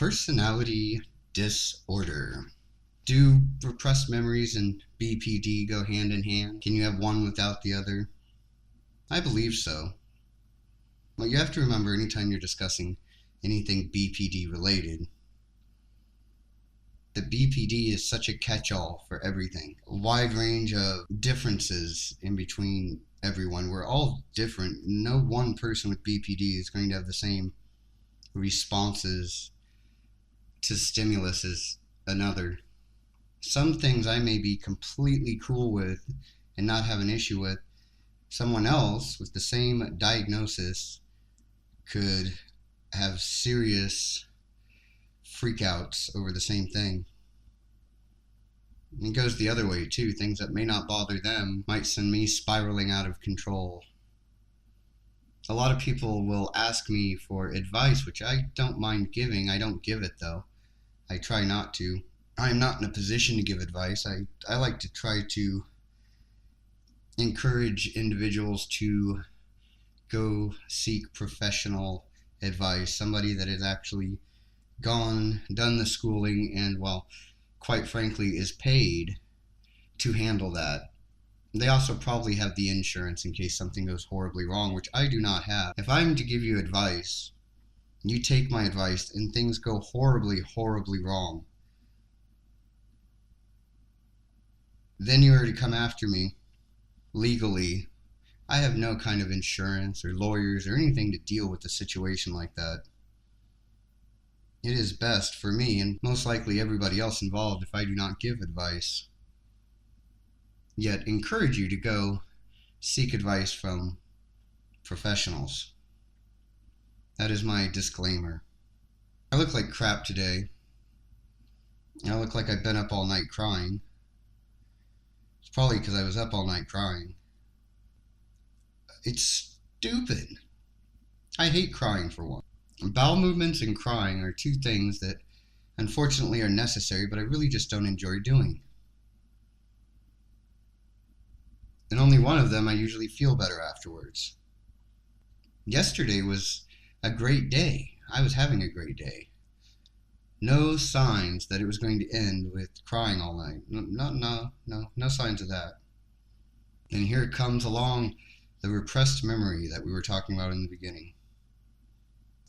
Personality disorder. Do repressed memories and BPD go hand in hand? Can you have one without the other? I believe so. Well, you have to remember anytime you're discussing anything BPD related, the BPD is such a catch-all for everything. A wide range of differences in between everyone. We're all different. No one person with BPD is going to have the same responses to stimulus as another. Some things I may be completely cool with and not have an issue with. Someone else with the same diagnosis could have serious freakouts over the same thing. And it goes the other way too. Things that may not bother them might send me spiraling out of control. A lot of people will ask me for advice, which I don't mind giving. I don't give it though. I try not to. I'm not in a position to give advice. I like to try to encourage individuals to go seek professional advice. Somebody that has actually done the schooling and, well, quite frankly, is paid to handle that. They also probably have the insurance in case something goes horribly wrong, which I do not have. If I'm to give you advice, you take my advice and things go horribly, horribly wrong, then you are to come after me legally. I have no kind of insurance or lawyers or anything to deal with a situation like that. It is best for me and most likely everybody else involved if I do not give advice, yet encourage you to go seek advice from professionals. That is my disclaimer. I look like crap today. I look like I've been up all night crying. It's probably because I was up all night crying. It's stupid. I hate crying for one. Bowel movements and crying are two things that unfortunately are necessary, but I really just don't enjoy doing. And only one of them I usually feel better afterwards. Yesterday was a great day. I was having a great day. No signs that it was going to end with crying all night. No signs of that. And here it comes along the repressed memory that we were talking about in the beginning.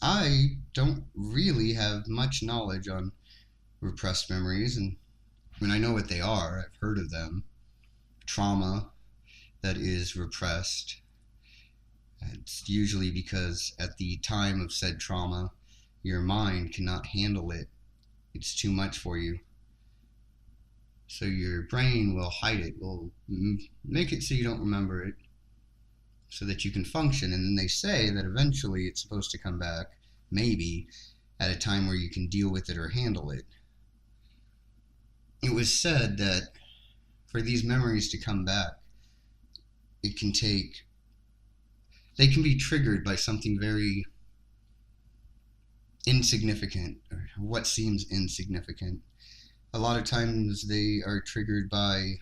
I don't really have much knowledge on repressed memories, and I know what they are. I've heard of them. Trauma that is repressed. It's usually because at the time of said trauma, your mind cannot handle it. It's too much for you. So your brain will hide it, will make it so you don't remember it, so that you can function. And then they say that eventually it's supposed to come back, maybe, at a time where you can deal with it or handle it. It was said that for these memories to come back, they can be triggered by something very insignificant, or what seems insignificant. A lot of times they are triggered by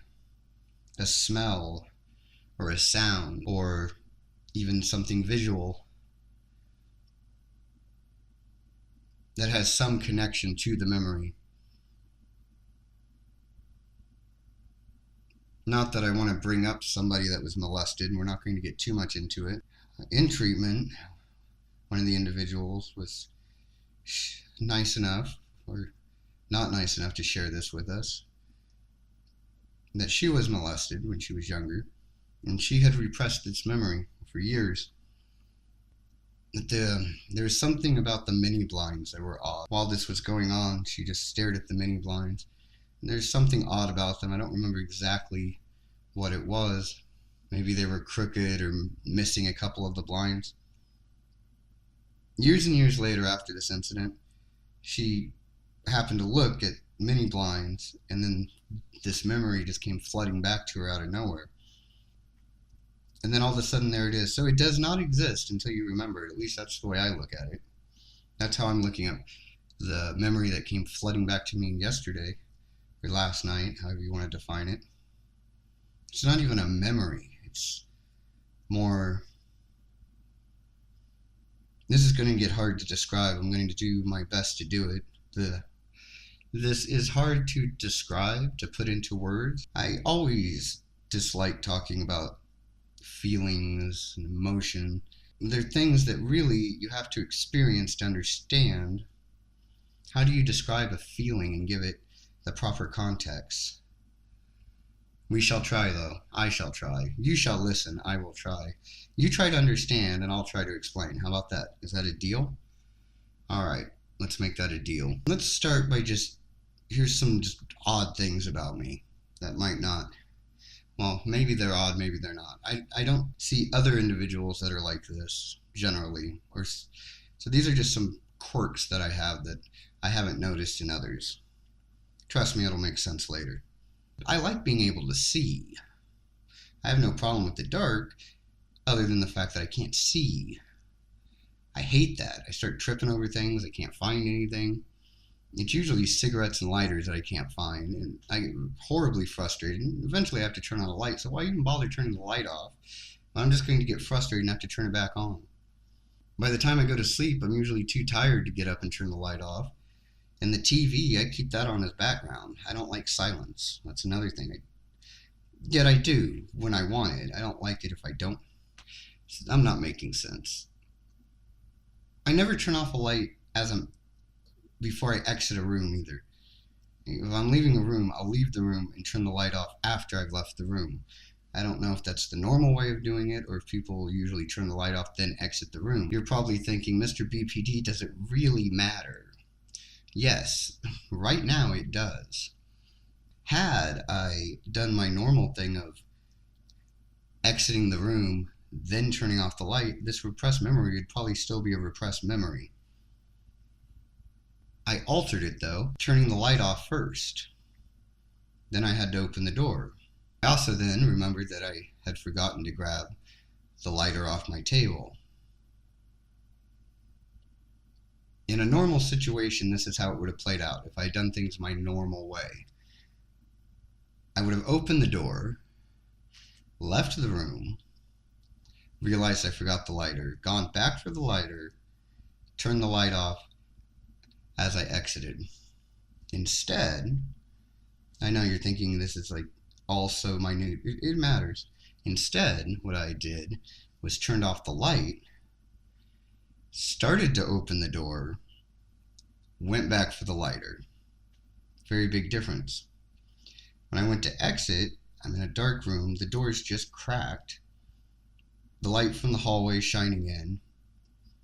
a smell or a sound or even something visual that has some connection to the memory. Not that I want to bring up somebody that was molested, and we're not going to get too much into it. In treatment, one of the individuals was nice enough, or not nice enough, to share this with us, that she was molested when she was younger, and she had repressed this memory for years. There's something about the mini blinds that were odd. While this was going on, she just stared at the mini blinds. And there's something odd about them. I don't remember exactly what it was. Maybe they were crooked or missing a couple of the blinds. Years and years later, after this incident, she happened to look at mini blinds, and then this memory just came flooding back to her out of nowhere. And then all of a sudden, there it is. So it does not exist until you remember it. At least that's the way I look at it. That's how I'm looking at the memory that came flooding back to me yesterday, or last night, however you want to define it. It's not even a memory. It's more... This is going to get hard to describe. I'm going to do my best to do it. The This is hard to describe, to put into words. I always dislike talking about feelings and emotion. They're things that really you have to experience to understand. How do you describe a feeling and give it the proper context? We shall try, though. I shall try. You shall listen. I will try. You try to understand, and I'll try to explain. How about that? Is that a deal? All right, let's make that a deal. Let's start by here's some just odd things about me that might not, well, maybe they're odd, maybe they're not. I don't see other individuals that are like this, generally. So these are just some quirks that I have that I haven't noticed in others. Trust me, it'll make sense later. I like being able to see. I have no problem with the dark, other than the fact that I can't see. I hate that. I start tripping over things, I can't find anything. It's usually cigarettes and lighters that I can't find, and I get horribly frustrated. And eventually I have to turn on a light, so why even bother turning the light off? I'm just going to get frustrated and have to turn it back on. By the time I go to sleep, I'm usually too tired to get up and turn the light off. And the TV, I keep that on as background. I don't like silence. That's another thing. Yet I do when I want it. I don't like it if I don't. I'm not making sense. I never turn off a light before I exit a room either. If I'm leaving a room, I'll leave the room and turn the light off after I've left the room. I don't know if that's the normal way of doing it or if people usually turn the light off then exit the room. You're probably thinking, Mr. BPD, does it really matter? Yes, right now it does. Had I done my normal thing of exiting the room, then turning off the light, this repressed memory would probably still be a repressed memory. I altered it though, turning the light off first. Then I had to open the door. I also then remembered that I had forgotten to grab the lighter off my table. In a normal situation, this is how it would have played out if I had done things my normal way. I would have opened the door, left the room, realized I forgot the lighter, gone back for the lighter, turned the light off as I exited. Instead, I know you're thinking this is like all so minute. It matters. Instead, what I did was turned off the light, started to open the door, went back for the lighter. Very big difference. When I went to exit, I'm in a dark room, the door is just cracked, the light from the hallway shining in,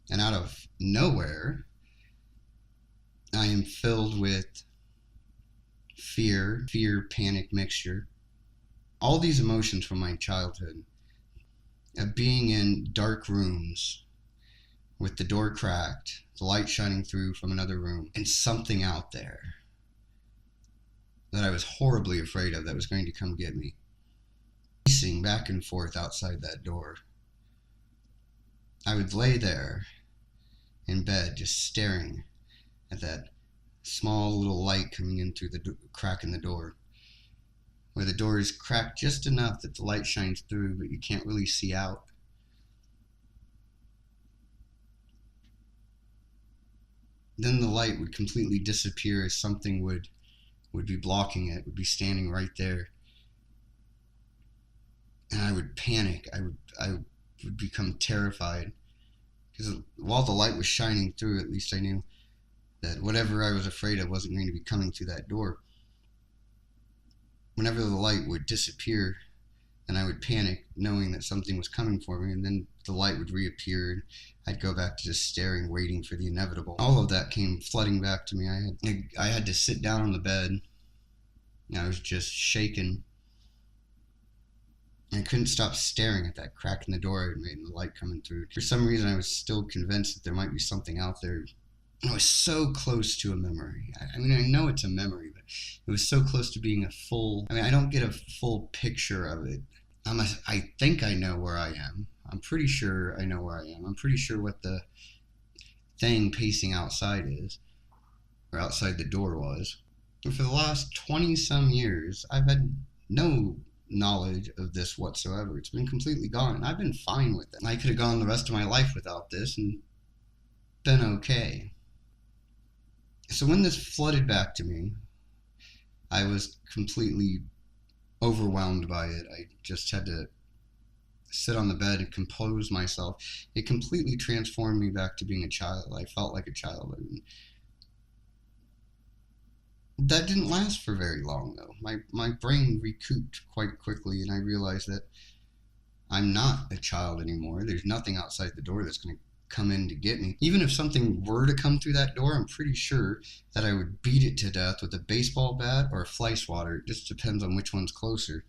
and out of nowhere, I am filled with fear, panic mixture, all these emotions from my childhood, of being in dark rooms, with the door cracked, the light shining through from another room, and something out there that I was horribly afraid of that was going to come get me. Pacing back and forth outside that door. I would lay there in bed just staring at that small little light coming in through the crack in the door, where the door is cracked just enough that the light shines through, but you can't really see out. Then the light would completely disappear as something would be blocking it, would be standing right there. And I would panic. I would become terrified. Because while the light was shining through, at least I knew that whatever I was afraid of wasn't going to be coming through that door. Whenever the light would disappear, then I would panic, knowing that something was coming for me, and then the light would reappear, and I'd go back to just staring, waiting for the inevitable. All of that came flooding back to me. I had to sit down on the bed, and I was just shaken. I couldn't stop staring at that crack in the door I had made and the light coming through. For some reason, I was still convinced that there might be something out there. I was so close to a memory. I mean, I know it's a memory, but it was so close to being I don't get a full picture of it. I think I know where I am. I'm pretty sure I know where I am. I'm pretty sure what the thing pacing outside is, or outside the door was. And for the last 20-some years, I've had no knowledge of this whatsoever. It's been completely gone, and I've been fine with it. I could have gone the rest of my life without this and been okay. So when this flooded back to me, I was completely overwhelmed by it. I just had to sit on the bed and compose myself. It completely transformed me back to being a child. I felt like a child. That didn't last for very long, though. My brain recouped quite quickly, and I realized that I'm not a child anymore. There's nothing outside the door that's going to come in to get me. Even if something were to come through that door, I'm pretty sure that I would beat it to death with a baseball bat or a fly swatter. It just depends on which one's closer.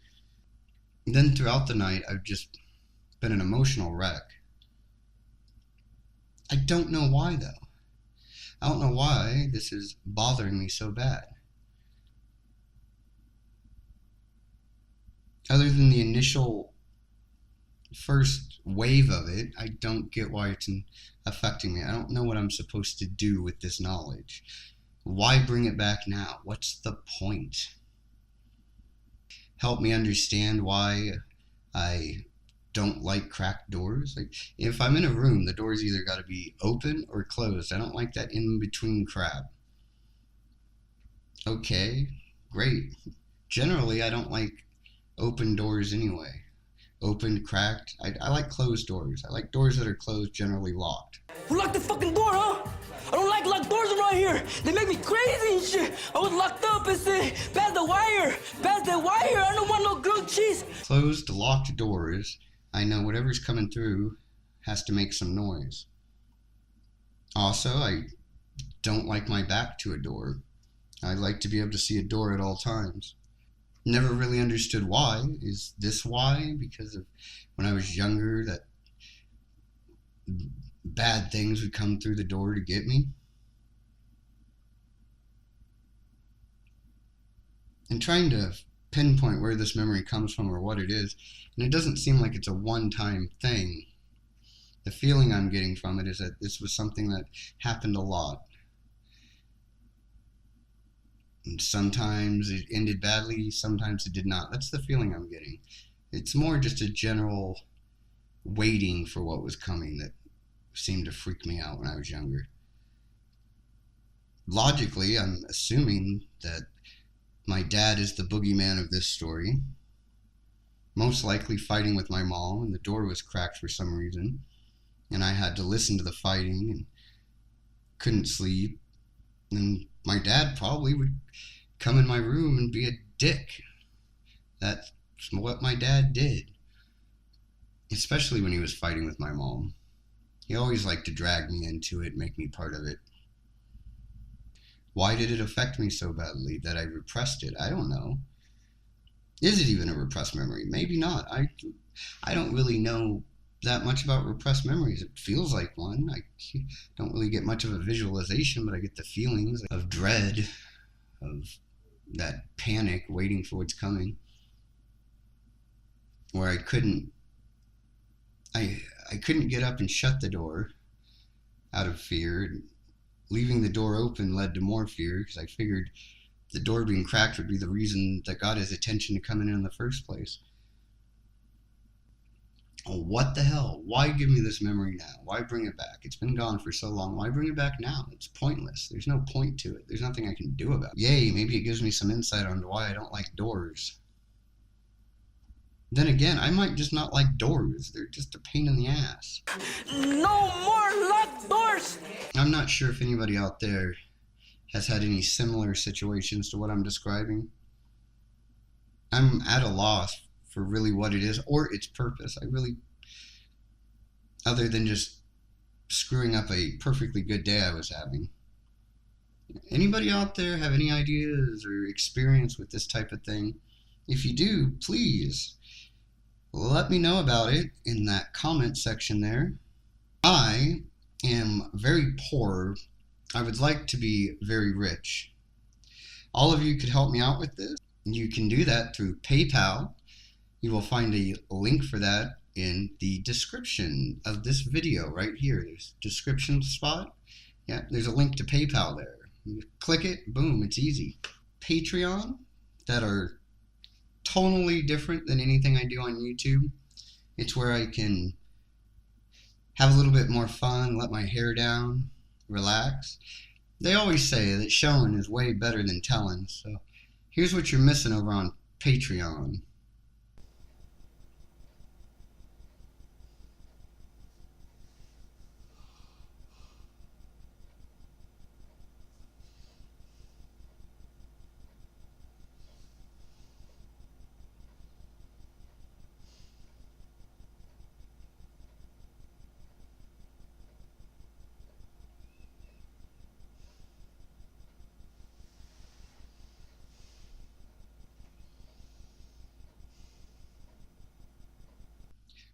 And then throughout the night, I've just been an emotional wreck. I don't know why, though. I don't know why this is bothering me so bad. Other than the initial first wave of it, I don't get why it's affecting me. I don't know what I'm supposed to do with this knowledge. Why bring it back now? What's the point? Help me understand why I don't like cracked doors. Like, if I'm in a room, the door's either got to be open or closed. I don't like that in-between crap. Okay, great. Generally, I don't like open doors anyway. Open, cracked. I like closed doors. I like doors that are closed, generally locked. Who locked the fucking door, huh? I don't like locked doors around here. They make me crazy and shit. I was locked up and said, pass the wire. Pass the wire. I don't want no grilled cheese. Closed, locked doors, I know whatever's coming through has to make some noise. Also, I don't like my back to a door. I like to be able to see a door at all times. Never really understood why. Is this why? Because of when I was younger, that bad things would come through the door to get me? I'm trying to pinpoint where this memory comes from or what it is, and it doesn't seem like it's a one-time thing. The feeling I'm getting from it is that this was something that happened a lot. And sometimes it ended badly, sometimes it did not. That's the feeling I'm getting. It's more just a general waiting for what was coming that seemed to freak me out when I was younger. Logically, I'm assuming that my dad is the boogeyman of this story. Most likely fighting with my mom, and the door was cracked for some reason. And I had to listen to the fighting and couldn't sleep. And my dad probably would come in my room and be a dick. That's what my dad did. Especially when he was fighting with my mom. He always liked to drag me into it, make me part of it. Why did it affect me so badly that I repressed it? I don't know. Is it even a repressed memory? Maybe not. I don't really know that much about repressed memories. It feels like one. I don't really get much of a visualization, but I get the feelings of dread, of that panic waiting for what's coming, where I couldn't get up and shut the door out of fear. Leaving the door open led to more fear, because I figured the door being cracked would be the reason that got his attention to come in the first place. Oh, what the hell? Why give me this memory now? Why bring it back? It's been gone for so long. Why bring it back now? It's pointless. There's no point to it. There's nothing I can do about it. Yay, maybe it gives me some insight onto why I don't like doors. Then again, I might just not like doors. They're just a pain in the ass. No more locked doors! I'm not sure if anybody out there has had any similar situations to what I'm describing. I'm at a loss for really what it is or its purpose. Other than just screwing up a perfectly good day I was having. Anybody out there have any ideas or experience with this type of thing? If you do, please let me know about it in that comment section there. I am very poor. I would like to be very rich. All of you could help me out with this. You can do that through PayPal. You will find a link for that in the description of this video right here. There's a description spot. Yeah, there's a link to PayPal there. You click it, boom, it's easy. Patreon, that are totally different than anything I do on YouTube. It's where I can have a little bit more fun, let my hair down, relax. They always say that showing is way better than telling, so here's what you're missing over on Patreon.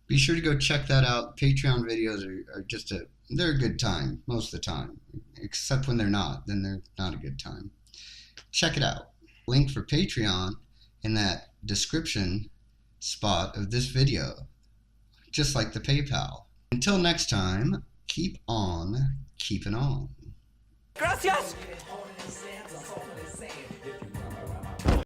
Be sure to go check that out. Patreon videos are they're a good time most of the time. Except when they're not, then they're not a good time. Check it out. Link for Patreon in that description spot of this video, just like the PayPal. Until next time, keep on keeping on. Gracias.